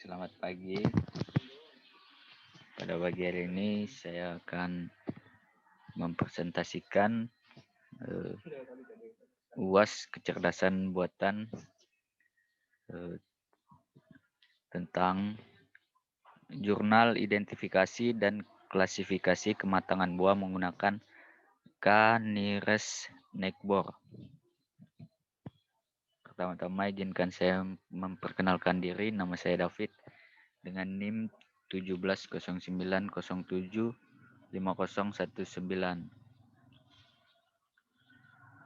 Selamat pagi. Pada pagi hari ini saya akan mempresentasikan eh, UAS kecerdasan buatan eh, tentang jurnal identifikasi dan klasifikasi kematangan buah menggunakan K-Nearest Neckbore. Pertama-tama izinkan saya memperkenalkan diri. Nama saya David dengan NIM 1709075019.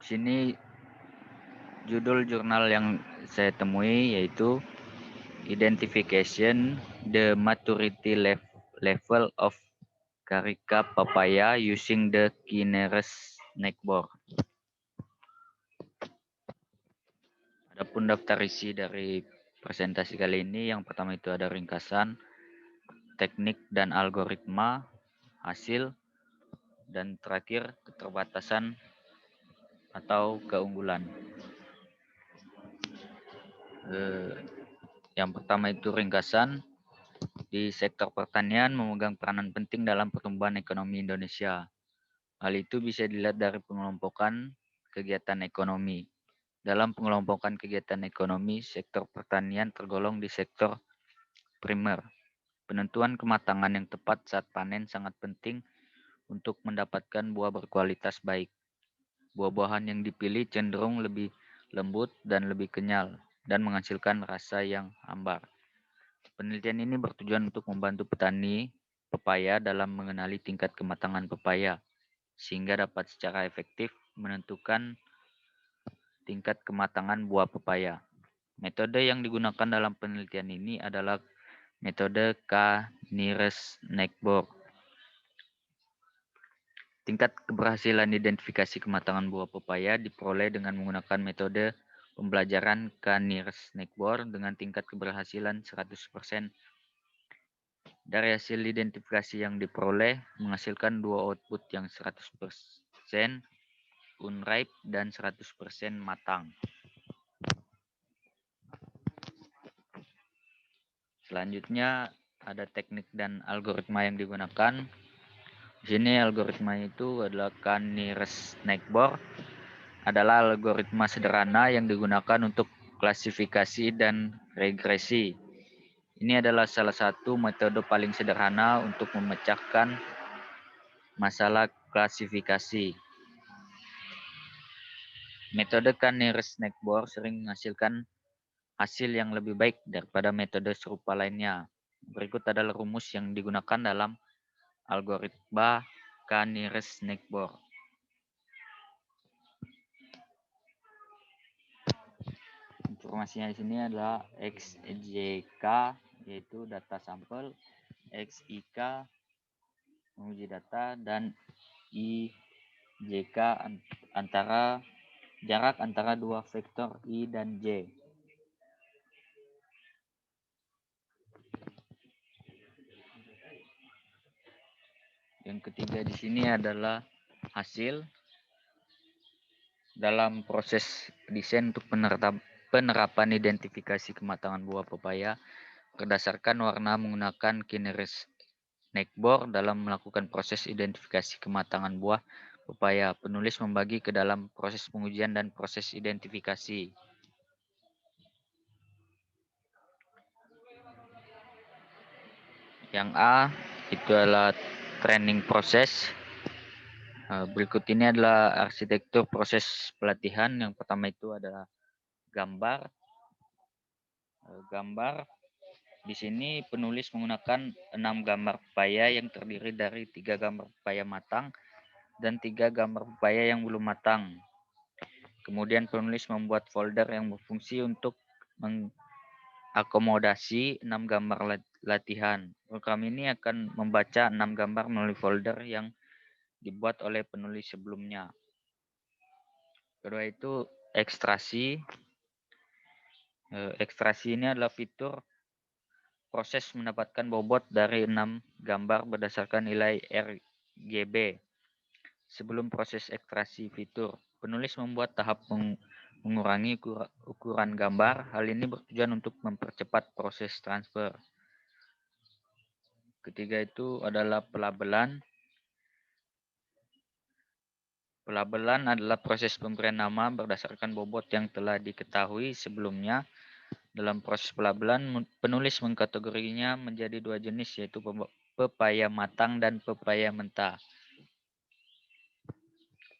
Di sini judul jurnal yang saya temui yaitu Identification the Maturity Level of Carica Papaya Using the K-Nearest Neckbore. Adapun daftar isi dari presentasi kali ini, yang pertama itu ada ringkasan, teknik dan algoritma, hasil, dan terakhir keterbatasan atau keunggulan. Yang pertama itu ringkasan. Di sektor pertanian memegang peranan penting dalam pertumbuhan ekonomi Indonesia. Hal itu bisa dilihat dari pengelompokan kegiatan ekonomi. Dalam pengelompokan kegiatan ekonomi, sektor pertanian tergolong di sektor primer. Penentuan kematangan yang tepat saat panen sangat penting untuk mendapatkan buah berkualitas baik. Buah-buahan yang dipilih cenderung lebih lembut dan lebih kenyal dan menghasilkan rasa yang hambar. Penelitian ini bertujuan untuk membantu petani pepaya dalam mengenali tingkat kematangan pepaya, sehingga dapat secara efektif menentukan tingkat kematangan buah pepaya. Metode yang digunakan dalam penelitian ini adalah metode K-Nearest Neckbore. Tingkat keberhasilan identifikasi kematangan buah pepaya diperoleh dengan menggunakan metode pembelajaran K-Nearest Neckbore dengan tingkat keberhasilan 100%. Dari hasil identifikasi yang diperoleh menghasilkan dua output yang 100% unripe dan 100% matang. Selanjutnya ada teknik dan algoritma yang digunakan. Di sini algoritma itu adalah K-Nearest Neckbore, adalah algoritma sederhana yang digunakan untuk klasifikasi dan regresi. Ini adalah salah satu metode paling sederhana untuk memecahkan masalah klasifikasi. Metode K-Nearest Neckbore sering menghasilkan hasil yang lebih baik daripada metode serupa lainnya. Berikut adalah rumus yang digunakan dalam algoritma K-Nearest Neckbore. Informasinya di sini adalah XJK yaitu data sampel, XIK menguji data, dan IJK jarak antara dua vektor I dan J. Yang ketiga di sini adalah hasil dalam proses desain untuk penerapan identifikasi kematangan buah pepaya berdasarkan warna menggunakan K-Nearest Neckbore. Dalam melakukan proses identifikasi kematangan buah pepaya, penulis membagi ke dalam proses pengujian dan proses identifikasi. Yang A itu adalah training proses. Berikut ini adalah arsitektur proses pelatihan. Yang pertama itu adalah gambar. Di sini penulis menggunakan 6 gambar pepaya yang terdiri dari 3 gambar pepaya matang dan 3 gambar pepaya yang belum matang. Kemudian penulis membuat folder yang berfungsi untuk mengakomodasi 6 gambar latihan. Program ini akan membaca 6 gambar melalui folder yang dibuat oleh penulis sebelumnya. Kedua itu ekstraksi. Ekstraksi ini adalah fitur proses mendapatkan bobot dari 6 gambar berdasarkan nilai RGB. Sebelum proses ekstraksi fitur, penulis membuat tahap mengurangi ukuran gambar. Hal ini bertujuan untuk mempercepat proses transfer. Ketiga itu adalah pelabelan. Pelabelan adalah proses pemberian nama berdasarkan bobot yang telah diketahui sebelumnya. Dalam proses pelabelan, penulis mengkategorinya menjadi dua jenis, yaitu pepaya matang dan pepaya mentah.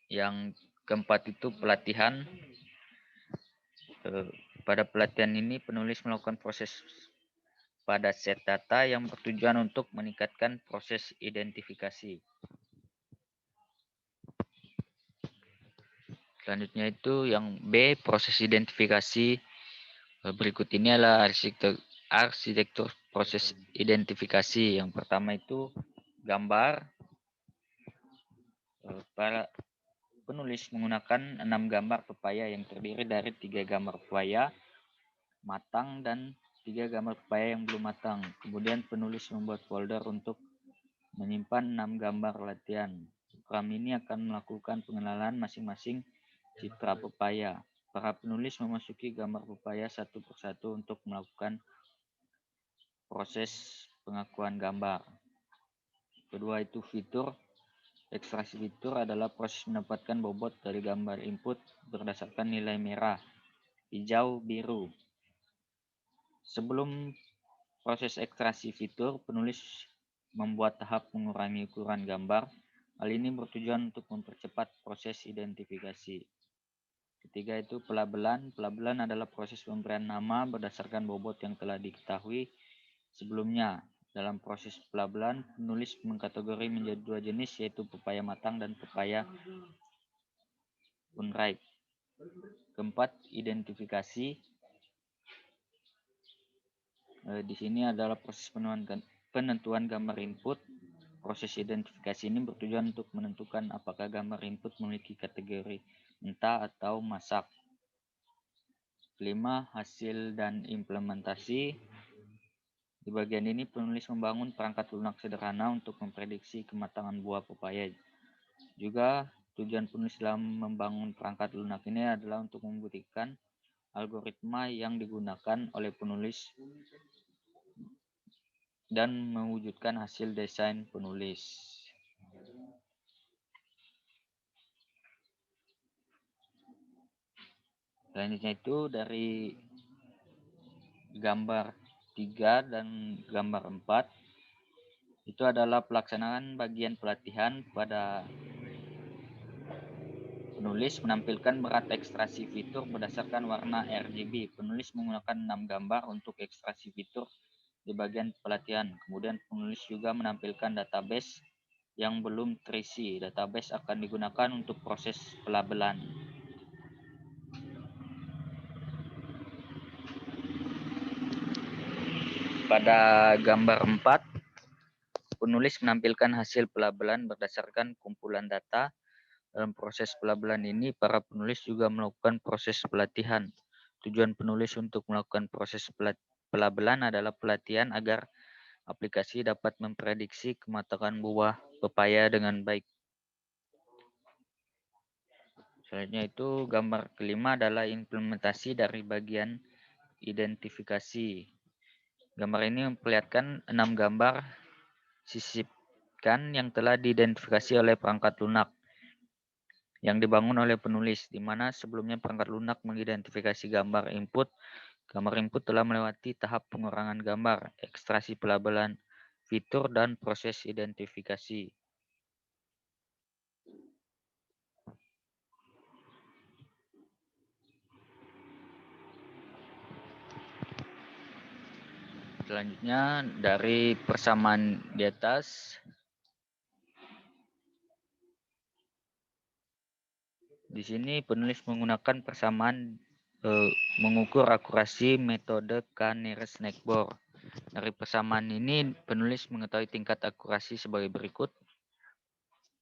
Yang keempat itu pelatihan. Pada pelatihan ini, penulis melakukan proses pada set data yang bertujuan untuk meningkatkan proses identifikasi. Selanjutnya itu yang B, proses identifikasi. Berikut ini adalah arsitektur proses identifikasi. Yang pertama itu gambar. Para penulis menggunakan 6 gambar pepaya yang terdiri dari 3 gambar pepaya matang dan 3 gambar pepaya yang belum matang. Kemudian penulis membuat folder untuk menyimpan 6 gambar latihan. Program ini akan melakukan pengenalan masing-masing citra pepaya. Para penulis memasuki gambar pepaya satu persatu untuk melakukan proses pengakuan gambar. Kedua itu fitur. Ekstraksi fitur adalah proses mendapatkan bobot dari gambar input berdasarkan nilai merah, hijau, biru. Sebelum proses ekstraksi fitur, penulis membuat tahap mengurangi ukuran gambar. Hal ini bertujuan untuk mempercepat proses identifikasi. Ketiga itu pelabelan. Pelabelan adalah proses pemberian nama berdasarkan bobot yang telah diketahui sebelumnya. Dalam proses pelabelan, penulis mengkategori menjadi dua jenis, yaitu pepaya matang dan pepaya unripe. Keempat, identifikasi. Di sini adalah proses penentuan gambar input. Proses identifikasi ini bertujuan untuk menentukan apakah gambar input memiliki kategori mentah atau masak. Kelima, hasil dan implementasi. Di bagian ini penulis membangun perangkat lunak sederhana untuk memprediksi kematangan buah pepaya. Juga tujuan penulis dalam membangun perangkat lunak ini adalah untuk membuktikan algoritma yang digunakan oleh penulis dan mewujudkan hasil desain penulis. Selanjutnya itu dari gambar 3 dan gambar 4 itu adalah pelaksanaan bagian pelatihan pada penulis menampilkan berat ekstraksi fitur berdasarkan warna RGB. Penulis menggunakan 6 gambar untuk ekstraksi fitur di bagian pelatihan. Kemudian penulis juga menampilkan database yang belum terisi. Database akan digunakan untuk proses pelabelan. Pada gambar 4, penulis menampilkan hasil pelabelan berdasarkan kumpulan data. Dalam proses pelabelan ini, para penulis juga melakukan proses pelatihan. Tujuan penulis untuk melakukan proses pelabelan adalah pelatihan agar aplikasi dapat memprediksi kematangan buah pepaya dengan baik. Selanjutnya itu gambar kelima adalah implementasi dari bagian identifikasi. Gambar ini memperlihatkan 6 gambar sisipkan yang telah diidentifikasi oleh perangkat lunak yang dibangun oleh penulis, di mana sebelumnya perangkat lunak mengidentifikasi gambar input. Gambar input telah melewati tahap pengurangan gambar, ekstraksi pelabelan fitur, dan proses identifikasi. Selanjutnya dari persamaan di atas, di sini penulis menggunakan persamaan mengukur akurasi metode K-nearest-neighbor. Dari persamaan ini penulis mengetahui tingkat akurasi sebagai berikut,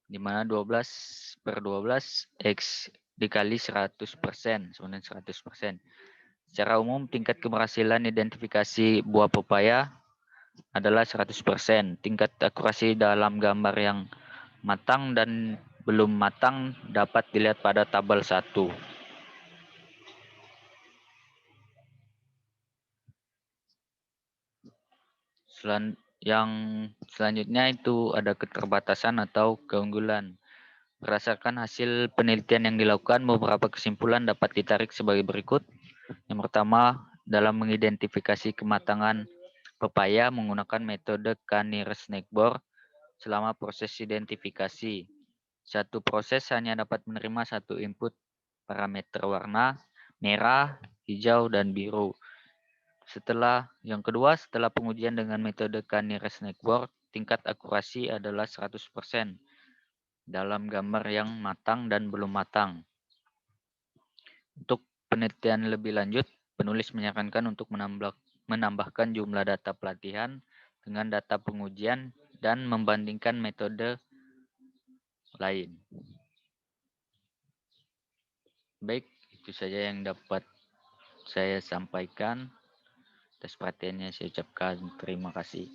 di mana 12/12 X dikali 100%, sebenarnya 100%. Secara umum tingkat keberhasilan identifikasi buah pepaya adalah 100%. Tingkat akurasi dalam gambar yang matang dan belum matang dapat dilihat pada tabel 1. Yang selanjutnya itu ada keterbatasan atau keunggulan. Berdasarkan hasil penelitian yang dilakukan, beberapa kesimpulan dapat ditarik sebagai berikut. Yang pertama, dalam mengidentifikasi kematangan pepaya menggunakan metode Canir-Snakebor selama proses identifikasi. Satu proses hanya dapat menerima satu input parameter warna, merah, hijau, dan biru. Yang kedua, setelah pengujian dengan metode Canir-Snakebor, tingkat akurasi adalah 100% dalam gambar yang matang dan belum matang. Untuk penelitian lebih lanjut, penulis menyarankan untuk menambahkan jumlah data pelatihan dengan data pengujian dan membandingkan metode lain. Baik, itu saja yang dapat saya sampaikan. Atas perhatiannya saya ucapkan terima kasih.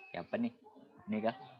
Siapa nih? Ini kah?